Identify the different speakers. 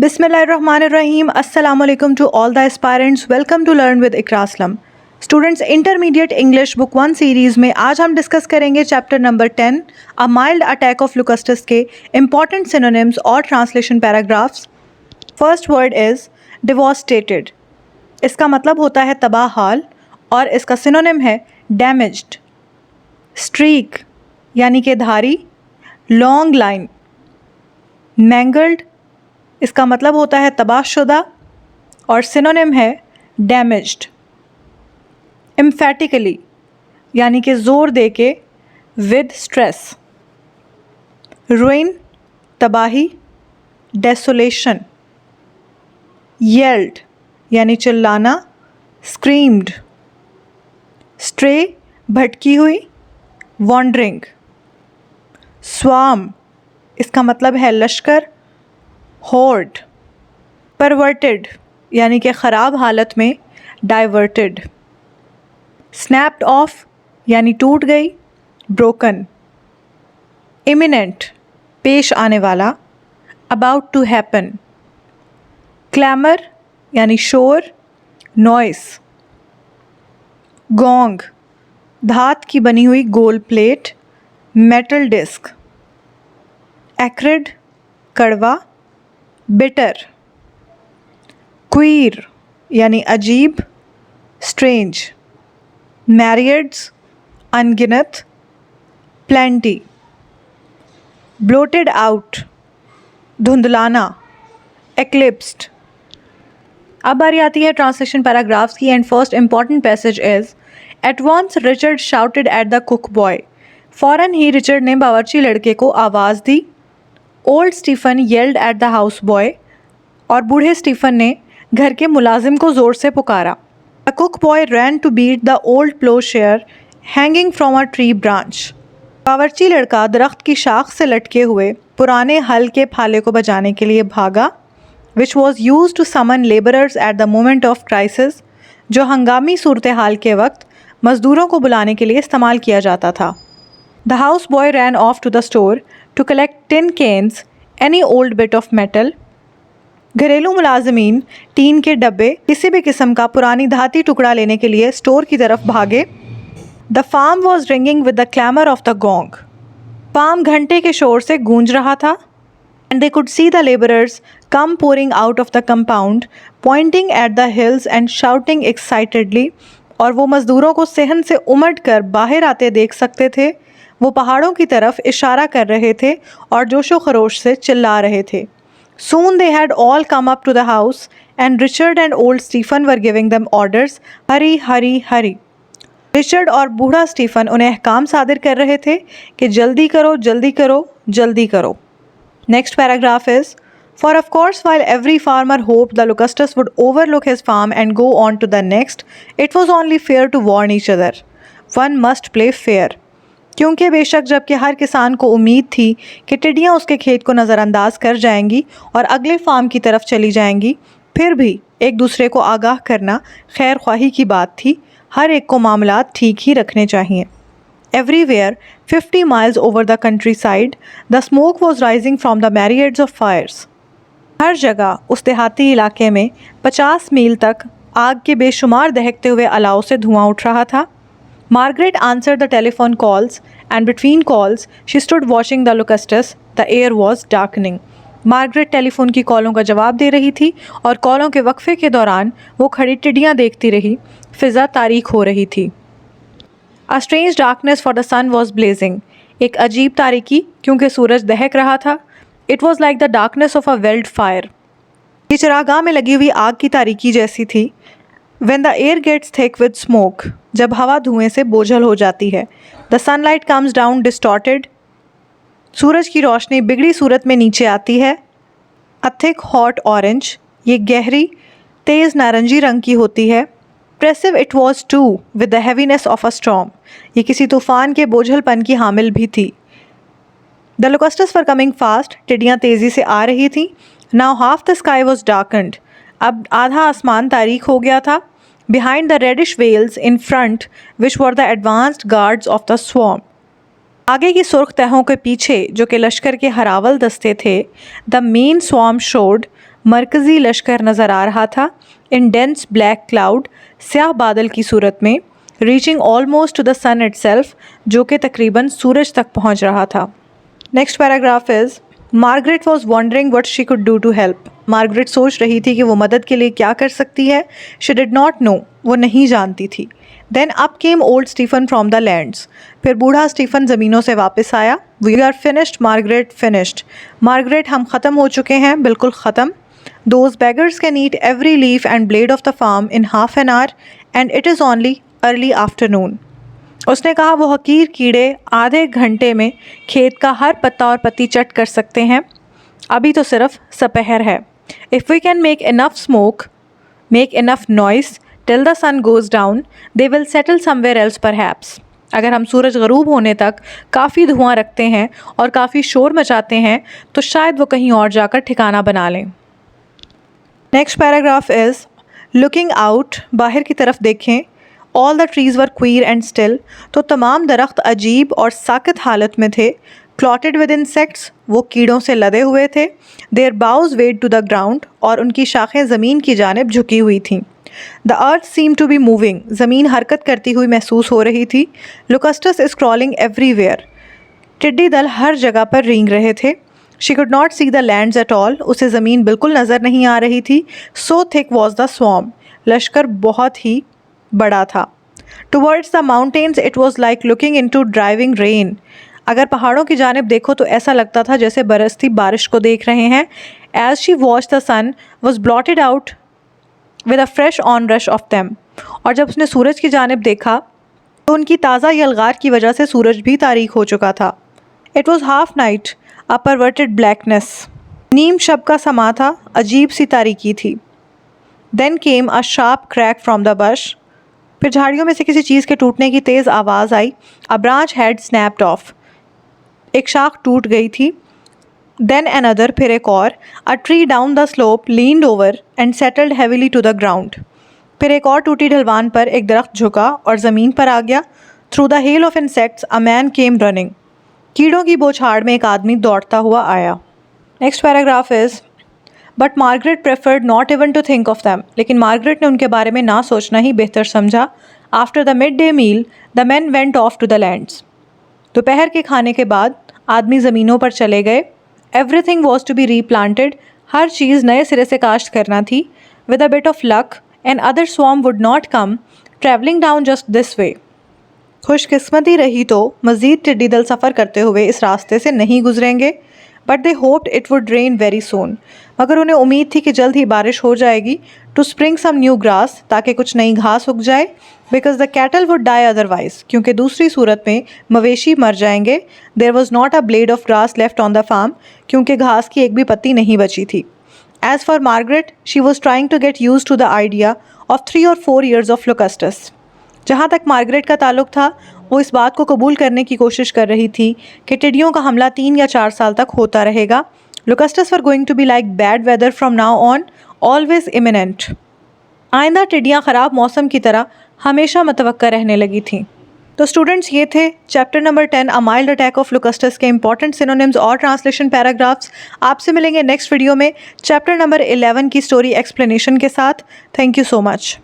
Speaker 1: Bismillahirrahmanirrahim. Assalamu alaikum to all the aspirants. Welcome to Learn with Iqra Aslam. Students intermediate English book 1 series में आज हम discuss करेंगे chapter number 10 a mild attack of locusts के important synonyms और translation paragraphs. First word is devastated. इसका मतलब होता है तबाह हाल और इसका सिनोनिम है डैमेज्ड। स्ट्रीक यानी कि धारी, लॉन्ग लाइन। मैंगल्ड इसका मतलब होता है तबाहशुदा और सिनोनिम है डैमेज्ड। एम्फेटिकली यानी कि ज़ोर दे के, विद स्ट्रेस। रुइन तबाही, डेसोलेशन। येल्ड यानी चिल्लाना, स्क्रीम्ड। स्ट्रे भटकी हुई, वॉन्डरिंग। स्वाम इसका मतलब है लश्कर, होर्ड। परवर्टेड यानी कि ख़राब हालत में, डाइवर्टेड। स्नैप्ड ऑफ यानी टूट गई, ब्रोकन। इमिनेंट पेश आने वाला, अबाउट टू हैपन। क्लैमर यानी शोर, नॉइस। गोंग धात की बनी हुई गोल प्लेट, मेटल डिस्क। एक्रिड कड़वा, बिटर। क्वीर यानी अजीब, स्ट्रेंज। मैरियड्स अनगिनत, प्लेंटी। ब्लोटेड आउट धुंधलाना, एक्लिप्स्ड। अब बारी आती है ट्रांसलेशन पैराग्राफ्स की and first important passage is at once Richard shouted at the cook boy. फ़ौरन ही रिचर्ड ने बावर्ची लड़के को आवाज़ दी। Old Stephen yelled at the house boy और बूढ़े स्टीफन ने घर के मुलाजिम को ज़ोर से पुकारा। The cook boy ran to beat the old ploughshare hanging from a tree branch. बावर्ची लड़का दरख्त की शाख से लटके हुए पुराने हल के फाले को बजाने के लिए भागा, which was used to summon labourers at the moment of crisis, जो हंगामी सूरत हाल के वक्त मज़दूरों को बुलाने के लिए इस्तेमाल किया जाता था। The house boy ran off to the store to collect tin cans, any old bit of metal. घरेलू मुलाजमीन टीन के डब्बे, किसी भी किस्म का पुरानी धाती टुकड़ा लेने के लिए स्टोर की तरफ भागे। The farm was ringing with the clamour of the gong. Farm घंटे के शोर से गूंज रहा था। And they could see the labourers come pouring out of the compound, pointing at the hills and shouting excitedly. और वो मज़दूरों को सहन से उमड़ कर बाहर आते देख सकते थे। वो पहाड़ों की तरफ इशारा कर रहे थे और जोशो खरोश से चिल्ला रहे थे। Soon they had all come up to the house and Richard and old Stephen were giving them orders, hurry, hurry, hurry. Richard और बूढ़ा स्टीफन उन्हें अहकाम सादिर कर रहे थे कि जल्दी करो, जल्दी करो, जल्दी करो। Next paragraph is For of course while every farmer hoped the Locustus would overlook his farm and go on to the next, it was only fair to warn each other. One must play fair. क्योंकि बेशक जबकि हर किसान को उम्मीद थी कि टिड्डियाँ उसके खेत को नज़रअंदाज कर जाएंगी और अगले फार्म की तरफ चली जाएंगी, फिर भी एक दूसरे को आगाह करना खैर ख्वाही की बात थी। हर एक को मामलात ठीक ही रखने चाहिए। Everywhere, 50 miles over the countryside, the smoke was rising from the myriads of fires. हर जगह उस देहाती इलाके में 50 मील तक आग के बेशुमार दहकते हुए अलाव से धुआं उठ रहा था। Margaret answered the telephone calls, and between calls, she stood watching the Locustus. The air was darkening. Margaret telephone की कॉलों का जवाब दे रही थी और कॉलों के वक्फे के दौरान वो खड़ी टिड्डियाँ देखती रही। फिज़ा तारीख हो रही थी। A strange darkness for the sun was blazing. एक अजीब तारीकी क्योंकि सूरज दहक रहा था। It was like the darkness of a wildfire. ये चिरागाह में लगी हुई आग की तारीकी जैसी थी। When the air gets thick with smoke, जब हवा धुएं से बोझल हो जाती है। The sunlight comes down distorted. सूरज की रोशनी बिगड़ी सूरत में नीचे आती है। A thick hot orange, ये गहरी तेज़ नारंगी रंग की होती है। Oppressive it was too, with the heaviness of a storm. ये किसी तूफ़ान के बोझलपन की हामिल भी थी। The locusts were coming fast. टिड्डियाँ तेज़ी से आ रही थीं। Now half the sky was darkened. अब आधा आसमान तारीख हो गया था। Behind the reddish veils in front, which were the advanced guards of the swarm. आगे की सुर्ख तहों के पीछे जो कि लश्कर के हरावल दस्ते थे, द मेन स्वाम शोड मरकज़ी लश्कर नज़र आ रहा था इन डेंस ब्लैक क्लाउड, स्याह बादल की सूरत में, reaching almost to the sun itself, जो कि तकरीबन सूरज तक पहुंच रहा था। Next paragraph is Margaret was wondering what she could do to help. Margaret सोच रही थी कि वो मदद के लिए क्या कर सकती है। शी डिड नॉट नो, वो नहीं जानती थी। Then up came old Stephen from the lands. फिर बूढ़ा स्टीफन ज़मीनों से वापस आया। We are finished Margaret, finished. Margaret, हम ख़त्म हो चुके हैं, बिल्कुल ख़त्म। Those beggars can eat every leaf and blade of the farm in half an hour and it is only early afternoon. उसने कहा वो हकीर कीड़े आधे घंटे में खेत का हर पत्ता और पत्ती चट कर सकते हैं, अभी तो सिर्फ सपहर है। If we can make enough smoke, make enough noise till the sun goes down, they will settle somewhere else perhaps. अगर हम सूरज गरूब होने तक काफ़ी धुआं रखते हैं और काफ़ी शोर मचाते हैं तो शायद वो कहीं और जाकर ठिकाना बना लें। Next paragraph is looking out, बाहर की तरफ देखें। All the trees were queer and still, तो तमाम दरख्त अजीब और साकित हालत में थे। क्लॉटेड विद इंसेक्ट्स, वो कीड़ों से लदे हुए थे। Their boughs waved to the ground, और उनकी शाखें ज़मीन की जानिब झुकी हुई थीं। The earth seem to be moving, ज़मीन हरकत करती हुई महसूस हो रही थी। लोकस्टस इज़ क्रॉलिंग एवरीवेयर, टिड्डी दल हर जगह पर रेंग रहे थे। She could not see the lands at all, उसे ज़मीन बिल्कुल नज़र नहीं आ रही थी। So thick was the swarm, लश्कर बहुत ही बड़ा था। Towards the mountains it was like looking into driving rain, अगर पहाड़ों की जानिब देखो तो ऐसा लगता था जैसे बरसती बारिश को देख रहे हैं। As she watch the sun was blotted out with a fresh onrush of them, और जब उसने सूरज की जानिब देखा तो उनकी ताज़ा यलगार की वजह से सूरज भी तारीक हो चुका था। It was half night, a perverted blackness, नीम शब का समा था, अजीब सी तारीकी थी। Then came a sharp crack from the bush, फिर झाड़ियों में से किसी चीज़ के टूटने की तेज़ आवाज़ आई। A branch had snapped off, एक शाख टूट गई थी। देन अनदर, फिर एक और। A tree down the slope leaned over and settled heavily to the ground, फिर एक और टूटी ढलवान पर एक दरख्त झुका और ज़मीन पर आ गया। Through the hail of insects a man came running, कीड़ों की बौछार में एक आदमी दौड़ता हुआ आया। Next paragraph is but Margaret preferred not even to think of them, लेकिन मार्गरेट ने उनके बारे में ना सोचना ही बेहतर समझा। After the midday meal the man went off to the lands, दोपहर के खाने के बाद आदमी ज़मीनों पर चले गए। Everything was to be replanted, हर चीज़ नए सिरे से काश्त करना थी। With a bit of luck and other swarm would not come travelling down just this way, खुशकिस्मती रही तो मज़ीद टिड्डी दल सफ़र करते हुए इस रास्ते से नहीं गुजरेंगे। But they hoped it would rain very soon, मगर उन्हें उम्मीद थी कि जल्द ही बारिश हो जाएगी। To spring some new grass, ताकि कुछ नई घास उग जाए। Because the cattle would die otherwise, क्योंकि दूसरी सूरत में मवेशी मर जाएंगे। There was not a blade of grass left on the farm, क्योंकि घास की एक भी पत्ती नहीं बची थी। As for Margaret, she was trying to get used to the idea of 3 or 4 years of locusts. जहाँ तक मार्गरेट का ताल्लुक था, वो इस बात को कबूल करने की कोशिश कर रही थी कि टिड्डियों का हमला 3 या 4 साल तक होता रहेगा। Locusts were going to be like bad weather from now on, always imminent. आइंदा टिड्डियाँ ख़राब मौसम की तरह हमेशा मतवक्का रहने लगी थीं। तो स्टूडेंट्स, ये थे chapter number 10 a mild attack of locusts के इंपॉर्टेंट सिनोनिम्स और ट्रांसलेशन पैराग्राफ्स। आपसे मिलेंगे नेक्स्ट वीडियो में चैप्टर नंबर 11 की स्टोरी एक्सप्लेनेशन के साथ। Thank you so much.